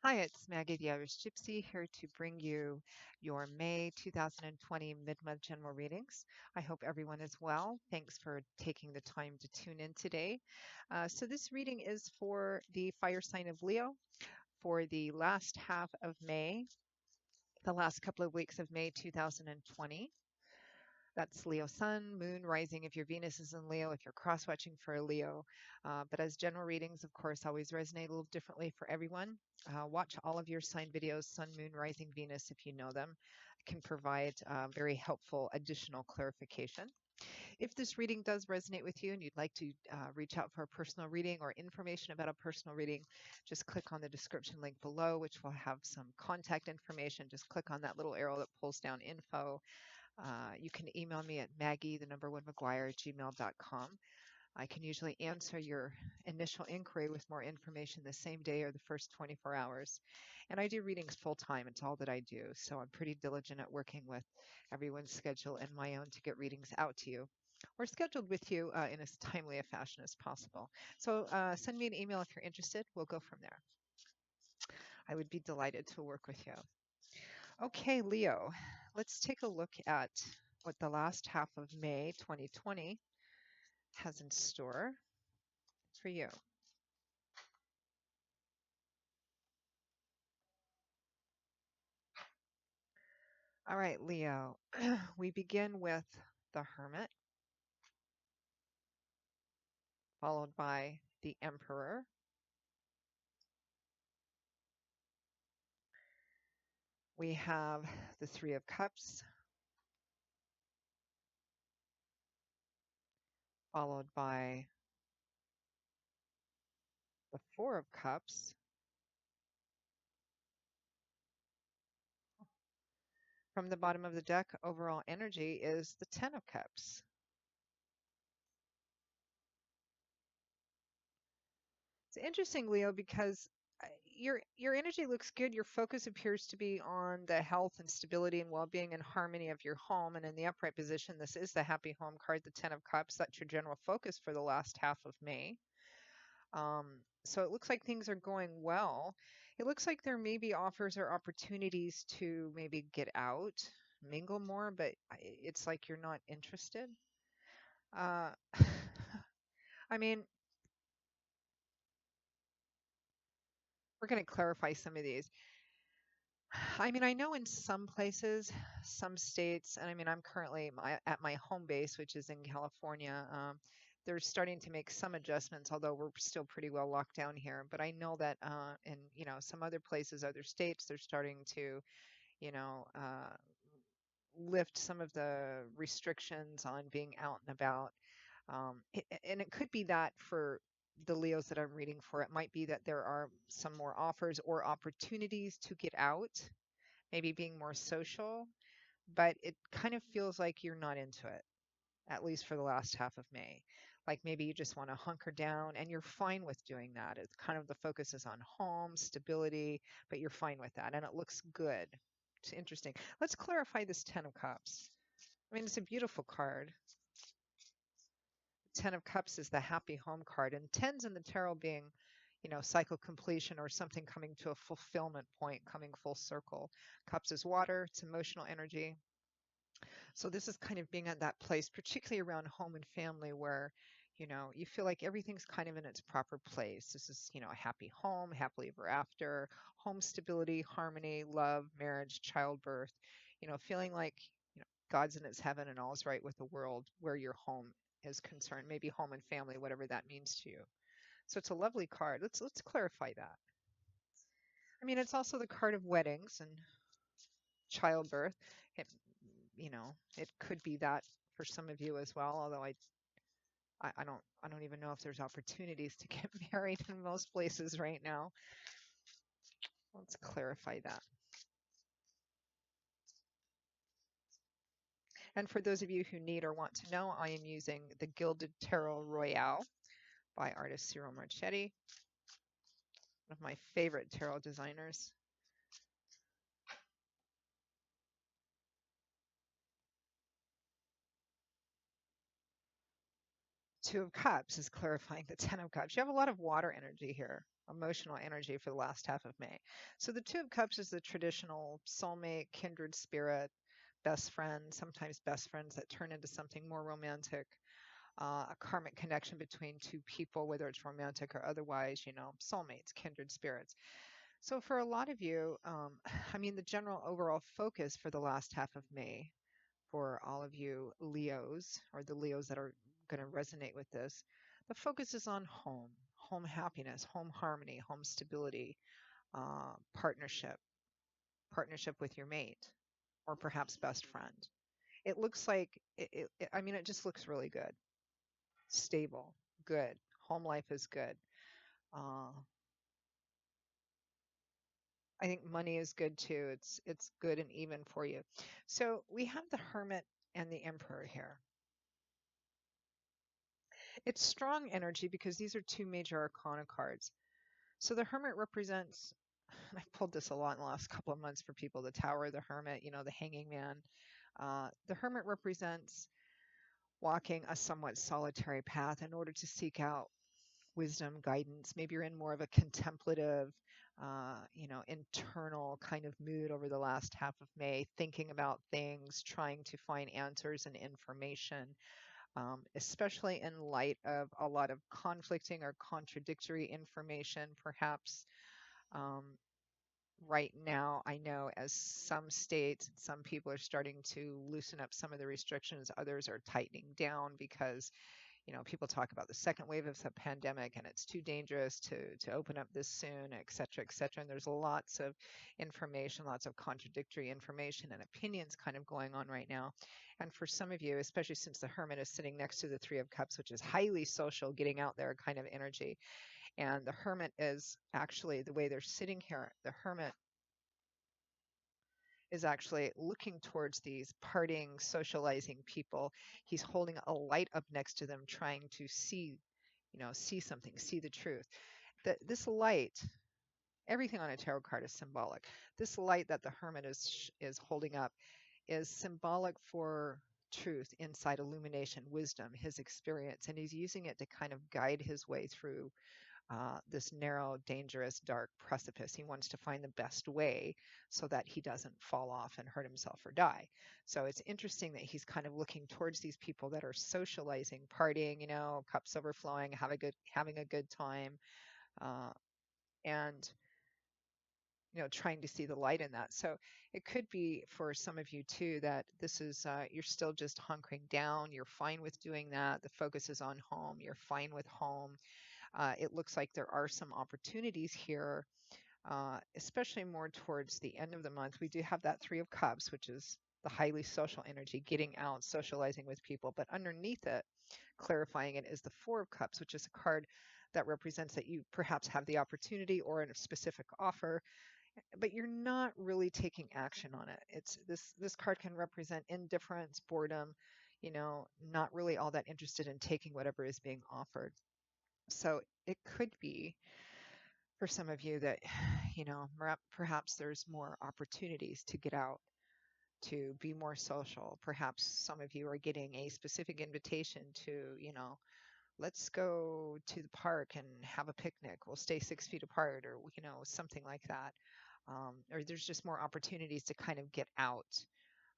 Hi, it's Maggie the Irish Gypsy here to bring you your May 2020 mid-month general readings. I hope everyone is well. Thanks for taking the time to tune in today. So this reading is for the fire sign of Leo for the last half of May, the last couple of weeks of May 2020. That's Leo Sun, Moon, Rising if your Venus is in Leo, if you're cross-watching for a Leo. But as general readings, of course, always resonate a little differently for everyone. Watch all of your sign videos, Sun, Moon, Rising, Venus, if you know them. It can provide very helpful additional clarification. If this reading does resonate with you and you'd like to reach out for a personal reading or information about a personal reading, just click on the description link below, which will have some contact information. Just click on that little arrow that pulls down info. You can email me at maggie@gmail.com. I can usually answer your initial inquiry with more information the same day or the first 24 hours. And I do readings full time. It's all that I do. So I'm pretty diligent at working with everyone's schedule and my own to get readings out to you or scheduled with you in as timely a fashion as possible. So send me an email if you're interested. We'll go from there. I would be delighted to work with you. Okay, Leo, let's take a look at what the last half of May 2020 has in store for you. All right, Leo, we begin with the Hermit, followed by the Emperor. We have the Three of Cups, followed by the Four of Cups. From the bottom of the deck, overall energy is the Ten of Cups. It's interesting, Leo, because your energy looks good. Your focus appears to be on the health and stability and well-being and harmony of your home. And in the upright position, this is the Happy Home card, the Ten of Cups. That's your general focus for the last half of May. Um, so it looks like things are going well. It looks like there may be offers or opportunities to maybe get out, mingle more, but it's like you're not interested. Uh, I mean, we're going to clarify some of these. I mean, I know in some places, some states, and I mean, I'm currently at my home base, which is in California. They're starting to make some adjustments, although we're still pretty well locked down here. But I know that in some other places, other states, they're starting to you know lift some of the restrictions on being out and about. And it could be that for the Leos that I'm reading for, it might be that there are some more offers or opportunities to get out, maybe being more social, but it kind of feels like you're not into it, at least for the last half of May. Like maybe you just want to hunker down and you're fine with doing that. It's kind of the focus is on home, stability, but you're fine with that and it looks good. It's interesting. Let's clarify this Ten of Cups. I mean, it's a beautiful card. Ten of Cups is the happy home card, and tens in the tarot being, cycle completion or something coming to a fulfillment point, coming full circle. Cups is water, it's emotional energy. So this is kind of being at that place, particularly around home and family, where you feel like everything's kind of in its proper place. This is, a happy home, happily ever after, home stability, harmony, love, marriage, childbirth. Feeling like God's in its heaven and all's right with the world where your home is concerned. Maybe home and family, whatever that means to you. So it's a lovely card. Let's clarify that. I mean, it's also the card of weddings and childbirth. It, it could be that for some of you as well. Although I don't even know if there's opportunities to get married in most places right now. Let's clarify that. And for those of you who need or want to know, I am using the Gilded Tarot Royale by artist Cyril Marchetti, one of my favorite tarot designers. Two of Cups is clarifying the Ten of Cups. You have a lot of water energy here, emotional energy for the last half of May. So the Two of Cups is the traditional soulmate, kindred spirit, best friend, sometimes best friends that turn into something more romantic, a karmic connection between two people, whether it's romantic or otherwise, soulmates, kindred spirits. So for a lot of you, I mean, the general overall focus for the last half of May for all of you Leos or the Leos that are going to resonate with this, the focus is on home, home happiness, home harmony, home stability, partnership, partnership with your mate, or perhaps best friend. It looks like, I mean, it just looks really good, stable, good. Home life is good. Uh, I think money is good too. It's good and even for you. So we have the Hermit and the Emperor here. It's strong energy because these are two major arcana cards. So the Hermit represents, and I've pulled this a lot in the last couple of months for people, the Tower, the Hermit, the Hanging Man. The Hermit represents walking a somewhat solitary path in order to seek out wisdom, guidance. Maybe you're in more of a contemplative, internal kind of mood over the last half of May, thinking about things, trying to find answers and information, especially in light of a lot of conflicting or contradictory information, perhaps. Um, right now, I know as some states, some people are starting to loosen up some of the restrictions, others are tightening down because people talk about the second wave of the pandemic and it's too dangerous to open up this soon, et cetera, et cetera. And there's lots of information, lots of contradictory information and opinions kind of going on right now. And for some of you, especially since the Hermit is sitting next to the Three of Cups, which is highly social, getting out there kind of energy. And the Hermit is actually the way they're sitting here, the Hermit is actually looking towards these partying, socializing people. He's holding a light up next to them, trying to see, see something, see the truth. This light, everything on a tarot card is symbolic. This light that the Hermit is holding up is symbolic for truth, insight, illumination, wisdom, his experience, and he's using it to kind of guide his way through this narrow, dangerous, dark precipice. He wants to find the best way so that he doesn't fall off and hurt himself or die. So it's interesting that he's kind of looking towards these people that are socializing, partying, cups overflowing, having a good time, uh, and trying to see the light in that. So it could be for some of you too that this is you're still just hunkering down. You're fine with doing that. The focus is on home. You're fine with home. It looks like there are some opportunities here, especially more towards the end of the month. We do have that Three of Cups, which is the highly social energy, getting out, socializing with people. But underneath it, clarifying it, is the Four of Cups, which is a card that represents that you perhaps have the opportunity or a specific offer, but you're not really taking action on it. It's this card can represent indifference, boredom, not really all that interested in taking whatever is being offered. So it could be for some of you that, perhaps there's more opportunities to get out, to be more social. Perhaps some of you are getting a specific invitation to, let's go to the park and have a picnic. We'll stay 6 feet apart, or, something like that. Or there's just more opportunities to kind of get out,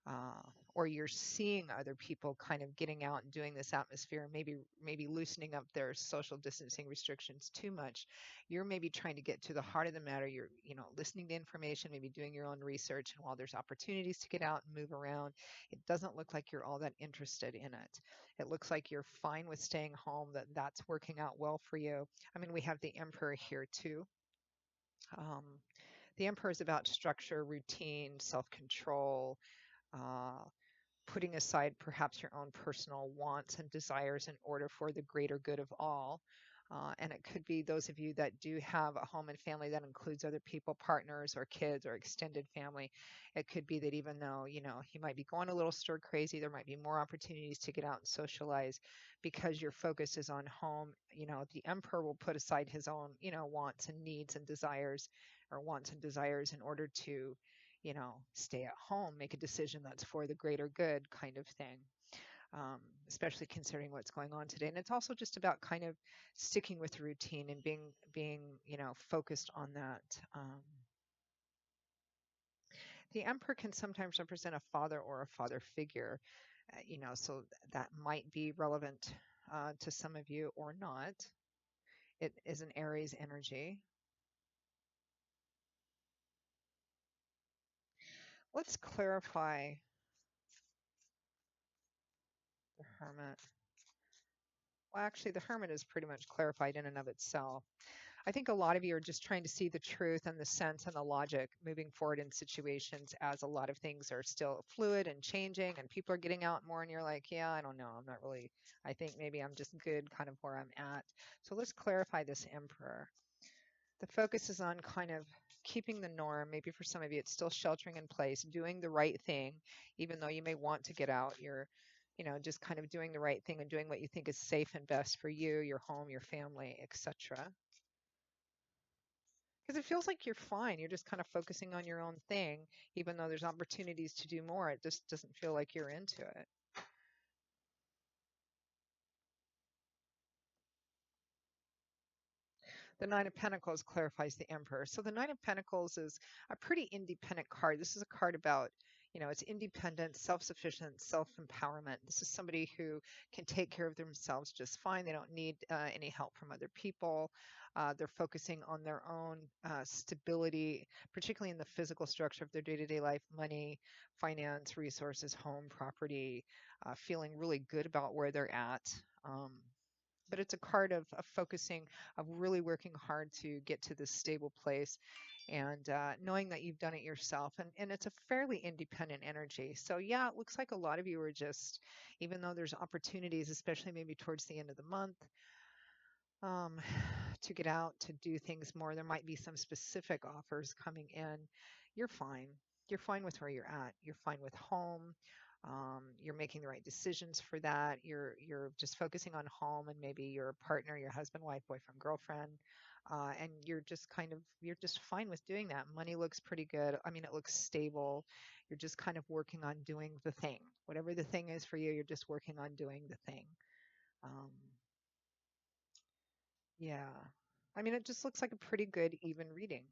uh, or you're seeing other people kind of getting out and doing this atmosphere, maybe loosening up their social distancing restrictions too much. You're maybe trying to get to the heart of the matter. You're listening to information, maybe doing your own research, and while there's opportunities to get out and move around, it doesn't look like you're all that interested in it. It looks like you're fine with staying home, that's working out well for you. I mean, we have the Emperor here too. um, the Emperor is about structure, routine, self-control, uh, putting aside perhaps your own personal wants and desires in order for the greater good of all. And it could be those of you that do have a home and family that includes other people, partners or kids or extended family. It could be that even though, you might be going a little stir crazy, there might be more opportunities to get out and socialize because your focus is on home. The Emperor will put aside his own, wants and needs and desires, or wants and desires, in order to stay at home, make a decision that's for the greater good kind of thing. especially considering what's going on today. And it's also just about kind of sticking with the routine and being focused on that. The emperor can sometimes represent a father or a father figure, so that might be relevant to some of you or not. It is an Aries energy. Let's clarify the hermit. Well, actually, the hermit is pretty much clarified in and of itself. I think a lot of you are just trying to see the truth and the sense and the logic moving forward in situations, as a lot of things are still fluid and changing and people are getting out more, and you're like, yeah, I don't know. I'm not really, I think maybe I'm just good kind of where I'm at. So let's clarify this emperor. The focus is on kind of keeping the norm. Maybe for some of you, it's still sheltering in place, doing the right thing, even though you may want to get out. You're, just kind of doing the right thing and doing what you think is safe and best for you, your home, your family, etc. Because it feels like you're fine. You're just kind of focusing on your own thing, even though there's opportunities to do more. It just doesn't feel like you're into it. The Nine of Pentacles clarifies the Emperor. So the Nine of Pentacles is a pretty independent card. This is a card about, it's independent, self-sufficient, self-empowerment. This is somebody who can take care of themselves just fine. They don't need any help from other people. They're focusing on their own stability, particularly in the physical structure of their day-to-day life, money, finance, resources, home, property, feeling really good about where they're at. But it's a card of focusing, of really working hard to get to this stable place, and knowing that you've done it yourself. And it's a fairly independent energy. So yeah, it looks like a lot of you are just, even though there's opportunities, especially maybe towards the end of the month, um, to get out, to do things more. There might be some specific offers coming in. You're fine. You're fine with where you're at. You're fine with home. You're making the right decisions for that. You're just focusing on home and maybe your partner, your husband, wife, boyfriend, girlfriend, and you're just fine with doing that. Money looks pretty good. I mean, it looks stable. You're just kind of working on doing the thing, whatever the thing is for you. You're just working on doing the thing. Um, yeah. I mean, it just looks like a pretty good, even reading.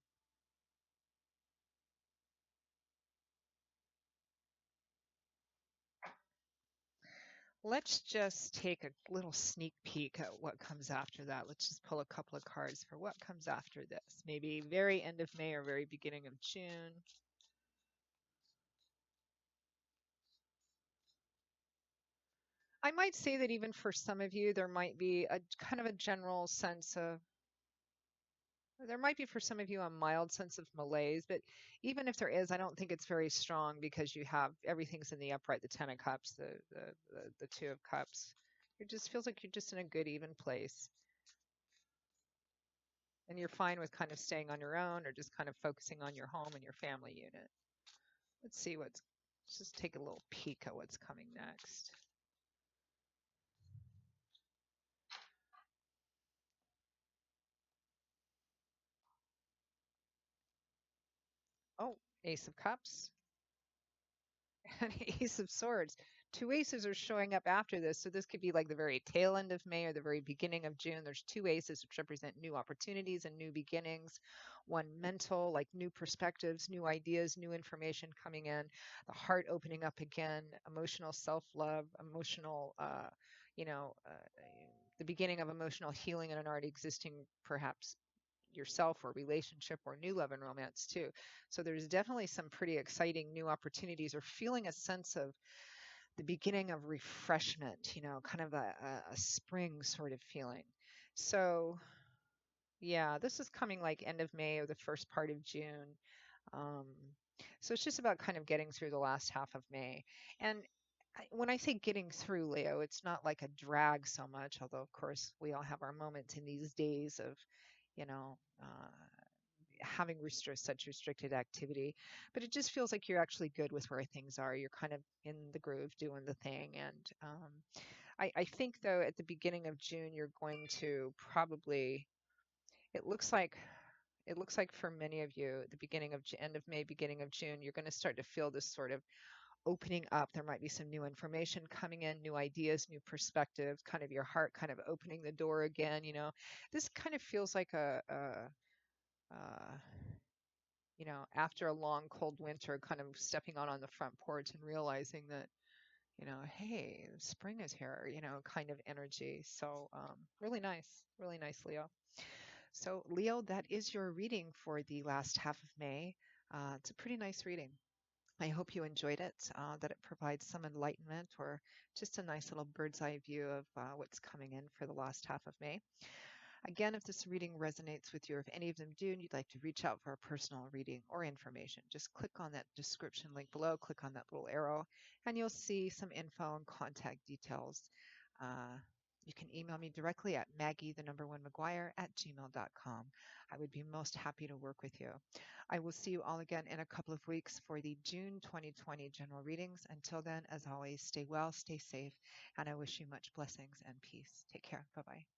Let's just take a little sneak peek at what comes after that. Let's just pull a couple of cards for what comes after this. Maybe very end of May or very beginning of June. I might say that even for some of you, there might be a kind of a general sense of, there might be for some of you a mild sense of malaise, but even if there is, I don't think it's very strong because you have everything's in the upright, the Ten of Cups, the Two of Cups. It just feels like you're just in a good, even place. And you're fine with kind of staying on your own or just kind of focusing on your home and your family unit. Let's see let's just take a little peek at what's coming next. Oh, Ace of Cups. An Ace of Swords. Two aces are showing up after this. So this could be like the very tail end of May or the very beginning of June. There's two aces which represent new opportunities and new beginnings. One mental, like new perspectives, new ideas, new information coming in, the heart opening up again, emotional self-love, emotional, you know, uh, the beginning of emotional healing in an already existing, perhaps yourself or relationship or new love and romance too. So there's definitely some pretty exciting new opportunities, or feeling a sense of the beginning of refreshment, kind of a spring sort of feeling. So yeah, this is coming like end of May or the first part of June. Um, so it's just about kind of getting through the last half of May. And when I say getting through, Leo, it's not like a drag so much, although of course we all have our moments in these days of, you know, having such restricted activity, but it just feels like you're actually good with where things are. You're kind of in the groove doing the thing. And I think though at the beginning of June, you're going to probably, it looks like, it looks like for many of you, at the beginning of end of May, beginning of June, you're going to start to feel this sort of opening up. There might be some new information coming in, new ideas, new perspectives, kind of your heart kind of opening the door again. This kind of feels like uh, after a long cold winter, kind of stepping on the front porch and realizing that, hey, spring is here, kind of energy. So really nice, Leo. So, Leo, that is your reading for the last half of May. It's a pretty nice reading. I hope you enjoyed it, that it provides some enlightenment or just a nice little bird's eye view of what's coming in for the last half of May. Again, if this reading resonates with you, or if any of them do, and you'd like to reach out for a personal reading or information, just click on that description link below, click on that little arrow, and you'll see some info and contact details. Uh, you can email me directly at Maggie, the number one McGuire at gmail.com. I would be most happy to work with you. I will see you all again in a couple of weeks for the June 2020 general readings. Until then, as always, stay well, stay safe, and I wish you much blessings and peace. Take care. Bye bye.